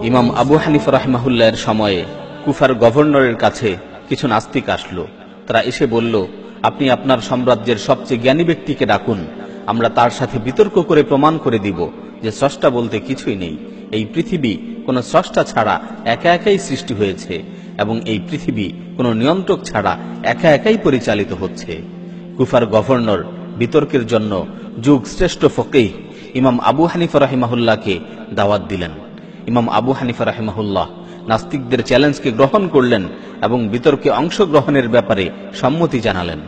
ইমাম আবু হানিফা রাহিমাহুল্লাহর সময়ে কুফার গভর্নরের কাছে কিছু নাস্তিক আসলো। তারা এসে বলল, আপনি আপনার সাম্রাজ্যের সবচেয়ে জ্ঞানী ব্যক্তিকে ডাকুন, আমরা তার সাথে বিতর্ক করে প্রমাণ করে দিব যে স্রষ্টা বলতে কিছুই নেই। এই পৃথিবী কোনো স্রষ্টা ছাড়া একা একাই সৃষ্টি হয়েছে এবং এই পৃথিবী কোনো নিয়ন্ত্রক ছাড়া একা একাই পরিচালিত হচ্ছে। কুফার গভর্নর বিতর্কের জন্য যুগ শ্রেষ্ঠ ফকিহ ইমাম আবু হানিফা রাহিমাহুল্লাহকে দাওয়াত দিলেন। ইমাম আবু হানিফা রাহিমাহুল্লাহ নাস্তিকদের চ্যালেঞ্জকে গ্রহণ করলেন এবং বিতর্কে অংশগ্রহণের ব্যাপারে সম্মতি জানালেন।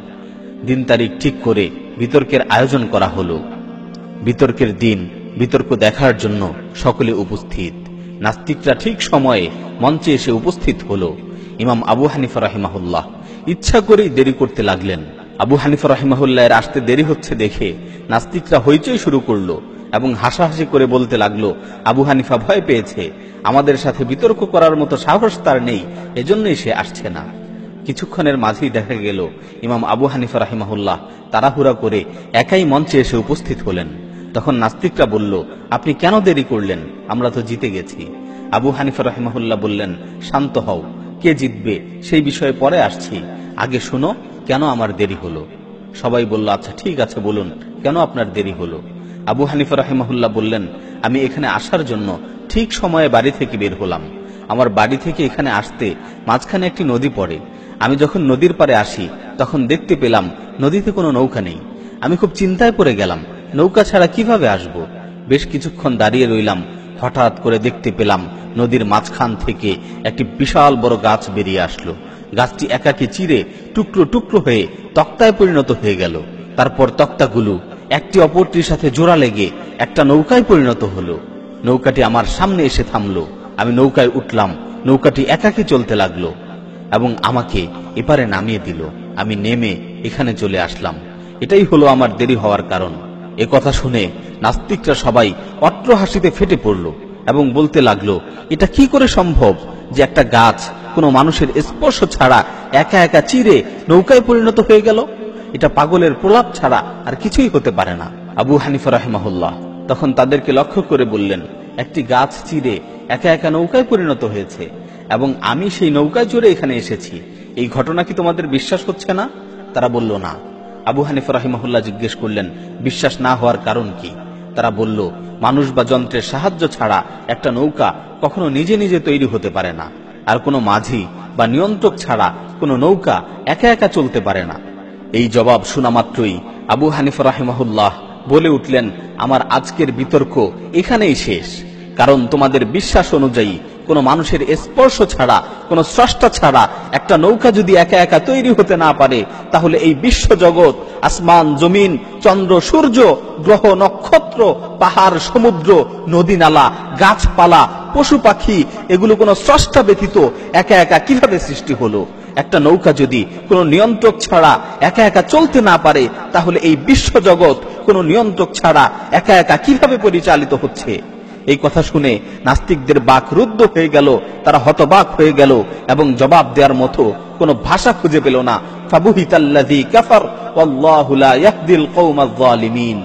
দিন তারিখ ঠিক করে বিতর্কের আয়োজন করা হলো। বিতর্কের দিন বিতর্ক দেখার জন্য সকলে উপস্থিত। নাস্তিকরা ঠিক সময়ে মঞ্চে এসে উপস্থিত হলো। ইমাম আবু হানিফা রাহিমাহুল্লাহ ইচ্ছা করেই দেরি করতে লাগলেন। আবু হানিফা রাহিমাহুল্লাহের আসতে দেরি হচ্ছে দেখে নাস্তিকরা হইচই শুরু করলো এবং হাসাহাসি করে বলতে লাগলো, আবু হানিফা ভয় পেয়েছে, আমাদের সাথে বিতর্ক করার মতো সাহস তার নেই, এজন্যই সে আসছে না। কিছুক্ষণের মাঝেই দেখা গেল ইমাম আবু হানিফা রাহিমাহুল্লাহ তাড়াহুড়া করে একাই মঞ্চে এসে উপস্থিত হলেন। তখন নাস্তিকরা বলল, আপনি কেন দেরি করলেন, আমরা তো জিতে গেছি। আবু হানিফা রাহিমাহুল্লাহ বললেন, শান্ত হও, কে জিতবে সেই বিষয়ে পরে আসছি, আগে শুনো কেন আমার দেরি হলো। সবাই বলল, আচ্ছা ঠিক আছে, বলুন কেন আপনার দেরি হলো। আবু হানিফা রাহিমাহুল্লাহ বললেন, আমি এখানে আসার জন্য ঠিক সময়ে বাড়ি থেকে বের হলাম। আমার বাড়ি থেকে এখানে আসতে মাঝখানে একটি নদী পড়ে। আমি যখন নদীর পাড়ে আসি তখন দেখতে পেলাম নদীতে কোনো নৌকা নেই। আমি খুব চিন্তায় পড়ে গেলাম, নৌকা ছাড়া কিভাবে আসব। বেশ কিছুক্ষণ দাঁড়িয়ে রইলাম। হঠাৎ করে দেখতে পেলাম নদীর মাঝখান থেকে একটি বিশাল বড় গাছ বেরিয়ে আসলো। গাছটি একাকে চিরে টুকরো টুকরো হয়ে তক্তায় পরিণত হয়ে গেল। তারপর তক্তাগুলো একটি অপরটির সাথে জোড়া লেগে একটা নৌকায় পরিণত হলো। নৌকাটি আমার সামনে এসে থামলো। আমি নৌকায় উঠলাম। নৌকাটি একাকে চলতে লাগলো এবং আমাকে এপারে নামিয়ে দিল। আমি নেমে এখানে চলে আসলাম। এটাই হলো আমার দেরি হওয়ার কারণ। এ কথা শুনে নাস্তিকরা সবাই অট্ট হাসিতে ফেটে পড়ল এবং বলতে লাগলো, এটা কি করে সম্ভব যে একটা গাছ কোনো মানুষের স্পর্শ ছাড়া একা একা চিরে নৌকায় পরিণত হয়ে গেল? এটা পাগলের প্রলাপ ছাড়া আর কিছুই হতে পারে না। আবু হানিফা রাহিমাহুল্লাহ তখন তাদেরকে লক্ষ্য করে বললেন, একটি গাছ চিরে একা একা নৌকায় পরিণত হয়েছে এবং আমি সেই নৌকায় চড়ে এখানে এসেছি। এই ঘটনা কি তোমাদের বিশ্বাস হচ্ছে না? তারা বলল না। আবু হানিফা রাহিমাহুল্লাহ জিজ্ঞেস করলেন, বিশ্বাস না হওয়ার কারণ কি? তারা বলল, মানুষ বা যন্ত্রের সাহায্য ছাড়া একটা নৌকা কখনো নিজে নিজে তৈরি হতে পারে না, আর কোনো মাঝি বা নিয়ন্ত্রক ছাড়া কোনো নৌকা একা একা চলতে পারে না। এই জবাব শোনা মাত্রই আবু হানিফা রাহিমাহুল্লাহ বলে উঠলেন, আমার আজকের বিতর্ক এখানেই শেষ। কারণ তোমাদের বিশ্বাস অনুযায়ী কোনো মানুষের স্পর্শ ছাড়া, কোনো স্রষ্টা ছাড়া একটা নৌকা যদি একা একা তৈরি হতে না পারে, তাহলে এই বিশ্ব জগৎ, আসমান জমিন, চন্দ্র সূর্য, গ্রহ নক্ষত্র, পাহাড় সমুদ্র, নদী নালা, গাছপালা, পশু পাখি, এগুলো কোনো স্রষ্টা ব্যতীত একা একা কিভাবে সৃষ্টি হলো? একটা নৌকা যদি কোনো নিয়ন্ত্রক ছাড়া একা একা চলতে না পারে, তাহলে এই বিশ্ব জগৎ কোনো নিয়ন্ত্রক ছাড়া একা একা কিভাবে পরিচালিত হচ্ছে? এই কথা শুনে নাস্তিকদের বাক রুদ্ধ হয়ে গেল। তারা হতবাক হয়ে গেল এবং জবাব দেওয়ার মতো কোনো ভাষা খুঁজে পেল না। ফাবুহিতাল্লাযী কাফার ওয়াল্লাহু লা ইয়াহদিল কওমায যালিমিন।